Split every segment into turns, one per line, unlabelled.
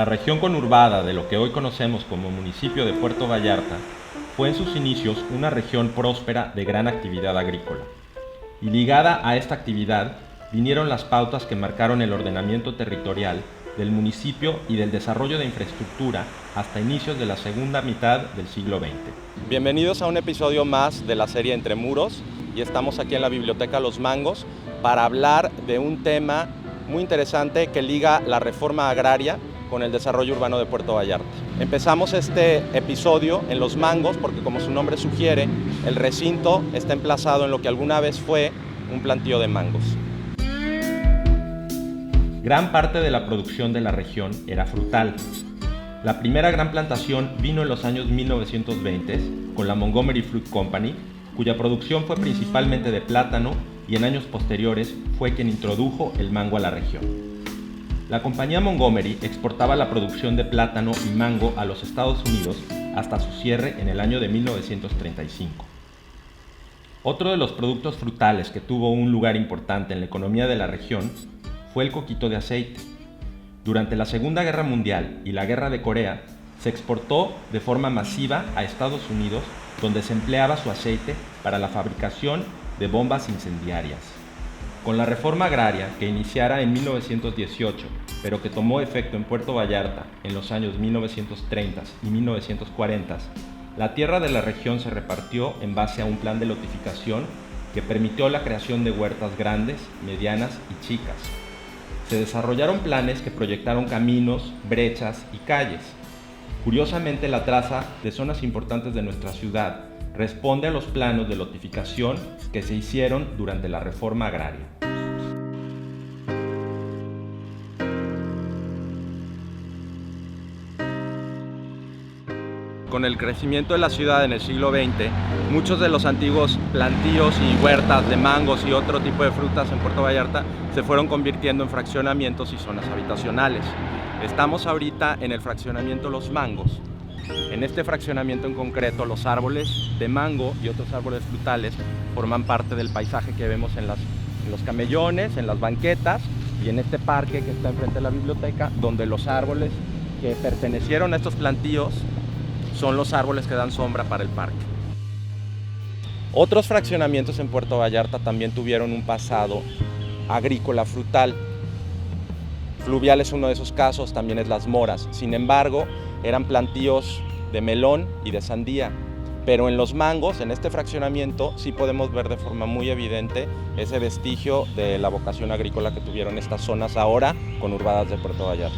La región conurbada de lo que hoy conocemos como municipio de Puerto Vallarta fue en sus inicios una región próspera de gran actividad agrícola. Y ligada a esta actividad vinieron las pautas que marcaron el ordenamiento territorial del municipio y del desarrollo de infraestructura hasta inicios de la segunda mitad del siglo XX.
Bienvenidos a un episodio más de la serie Entre Muros, y estamos aquí en la Biblioteca Los Mangos para hablar de un tema muy interesante que liga la reforma agraria con el desarrollo urbano de Puerto Vallarta. Empezamos este episodio en Los Mangos porque, como su nombre sugiere, el recinto está emplazado en lo que alguna vez fue un plantío de mangos.
Gran parte de la producción de la región era frutal. La primera gran plantación vino en los años 1920 con la Montgomery Fruit Company, cuya producción fue principalmente de plátano, y en años posteriores fue quien introdujo el mango a la región. La compañía Montgomery exportaba la producción de plátano y mango a los Estados Unidos hasta su cierre en el año de 1935. Otro de los productos frutales que tuvo un lugar importante en la economía de la región fue el coquito de aceite. Durante la Segunda Guerra Mundial y la Guerra de Corea, se exportó de forma masiva a Estados Unidos, donde se empleaba su aceite para la fabricación de bombas incendiarias. Con la reforma agraria que iniciara en 1918, pero que tomó efecto en Puerto Vallarta en los años 1930 y 1940, la tierra de la región se repartió en base a un plan de lotificación que permitió la creación de huertas grandes, medianas y chicas. Se desarrollaron planes que proyectaron caminos, brechas y calles. Curiosamente, la traza de zonas importantes de nuestra ciudad responde a los planos de lotificación que se hicieron durante la reforma agraria.
Con el crecimiento de la ciudad en el siglo XX, muchos de los antiguos plantíos y huertas de mangos y otro tipo de frutas en Puerto Vallarta se fueron convirtiendo en fraccionamientos y zonas habitacionales. Estamos ahorita en el fraccionamiento Los Mangos. En este fraccionamiento en concreto, los árboles de mango y otros árboles frutales forman parte del paisaje que vemos en los camellones, en las banquetas y en este parque que está enfrente de la biblioteca, donde los árboles que pertenecieron a estos plantíos son los árboles que dan sombra para el parque. Otros fraccionamientos en Puerto Vallarta también tuvieron un pasado agrícola frutal. Fluvial es uno de esos casos, también es Las Moras. Sin embargo, eran plantíos de melón y de sandía. Pero en Los Mangos, en este fraccionamiento, sí podemos ver de forma muy evidente ese vestigio de la vocación agrícola que tuvieron estas zonas ahora conurbadas de Puerto Vallarta.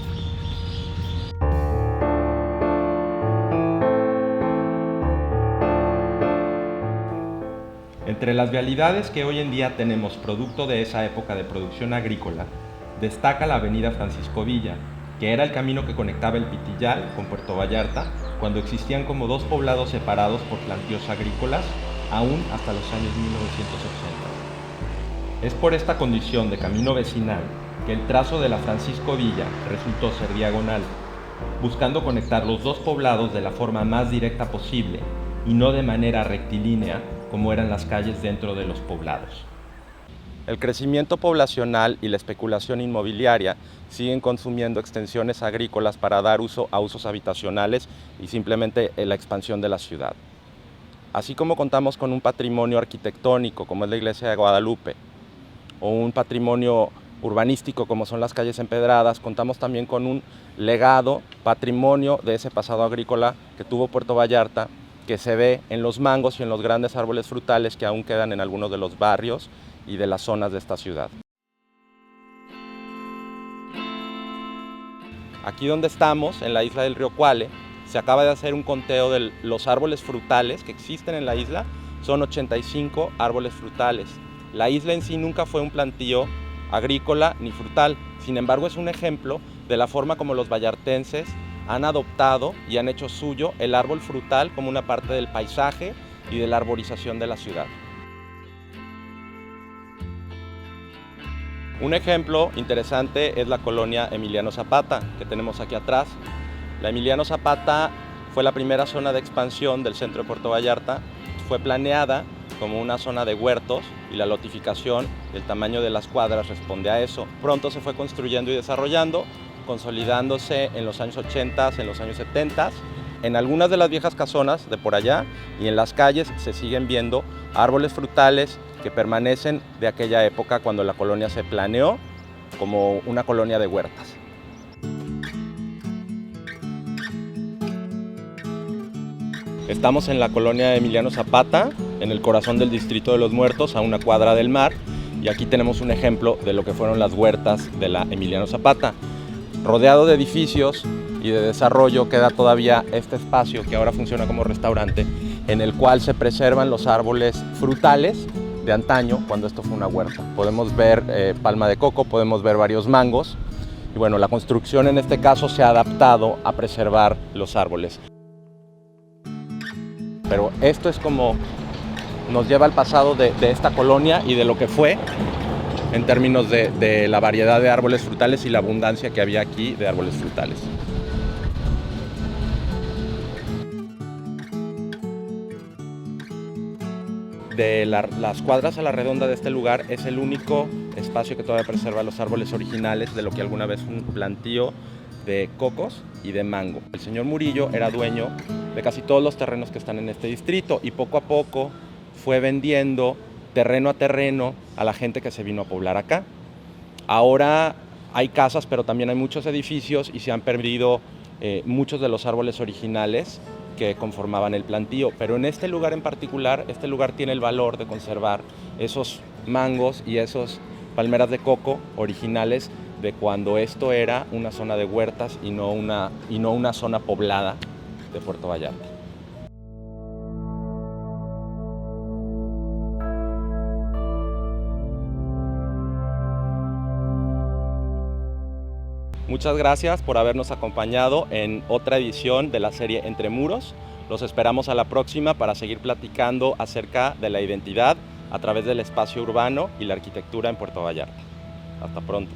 Entre las vialidades que hoy en día tenemos producto de esa época de producción agrícola, destaca la avenida Francisco Villa, que era el camino que conectaba el Pitillal con Puerto Vallarta cuando existían como dos poblados separados por plantíos agrícolas, aún hasta los años 1980. Es por esta condición de camino vecinal que el trazo de la Francisco Villa resultó ser diagonal, buscando conectar los dos poblados de la forma más directa posible y no de manera rectilínea como eran las calles dentro de los poblados.
El crecimiento poblacional y la especulación inmobiliaria siguen consumiendo extensiones agrícolas para dar uso a usos habitacionales y simplemente la expansión de la ciudad. Así como contamos con un patrimonio arquitectónico como es la Iglesia de Guadalupe o un patrimonio urbanístico como son las calles empedradas, contamos también con un legado, patrimonio de ese pasado agrícola que tuvo Puerto Vallarta, que se ve en los mangos y en los grandes árboles frutales que aún quedan en algunos de los barrios y de las zonas de esta ciudad. Aquí donde estamos, en la isla del Río Cuale, se acaba de hacer un conteo de los árboles frutales que existen en la isla. Son 85 árboles frutales. La isla en sí nunca fue un plantío agrícola ni frutal, sin embargo es un ejemplo de la forma como los vallartenses han adoptado y han hecho suyo el árbol frutal como una parte del paisaje y de la arborización de la ciudad. Un ejemplo interesante es la colonia Emiliano Zapata, que tenemos aquí atrás. La Emiliano Zapata fue la primera zona de expansión del centro de Puerto Vallarta. Fue planeada como una zona de huertos y la lotificación, el tamaño de las cuadras responde a eso. Pronto se fue construyendo y desarrollando consolidándose en los años 80, en los años 70. En algunas de las viejas casonas de por allá y en las calles se siguen viendo árboles frutales que permanecen de aquella época cuando la colonia se planeó como una colonia de huertas. Estamos en la colonia Emiliano Zapata, en el corazón del Distrito de los Muertos, a una cuadra del mar, y aquí tenemos un ejemplo de lo que fueron las huertas de la Emiliano Zapata. Rodeado de edificios y de desarrollo queda todavía este espacio que ahora funciona como restaurante, en el cual se preservan los árboles frutales de antaño, cuando esto fue una huerta. Podemos ver palma de coco, podemos ver varios mangos, y bueno, la construcción en este caso se ha adaptado a preservar los árboles. Pero esto es como nos lleva al pasado de esta colonia y de lo que fue en términos de la variedad de árboles frutales y la abundancia que había aquí de árboles frutales. De las cuadras a la redonda de este lugar es el único espacio que todavía preserva los árboles originales de lo que alguna vez fue un plantío de cocos y de mango. El señor Murillo era dueño de casi todos los terrenos que están en este distrito y poco a poco fue vendiendo terreno a terreno a la gente que se vino a poblar acá. Ahora hay casas, pero también hay muchos edificios y se han perdido muchos de los árboles originales que conformaban el plantío. Pero en este lugar en particular, este lugar tiene el valor de conservar esos mangos y esos palmeras de coco originales de cuando esto era una zona de huertas y no una zona poblada de Puerto Vallarta. Muchas gracias por habernos acompañado en otra edición de la serie Entre Muros. Los esperamos a la próxima para seguir platicando acerca de la identidad a través del espacio urbano y la arquitectura en Puerto Vallarta. Hasta pronto.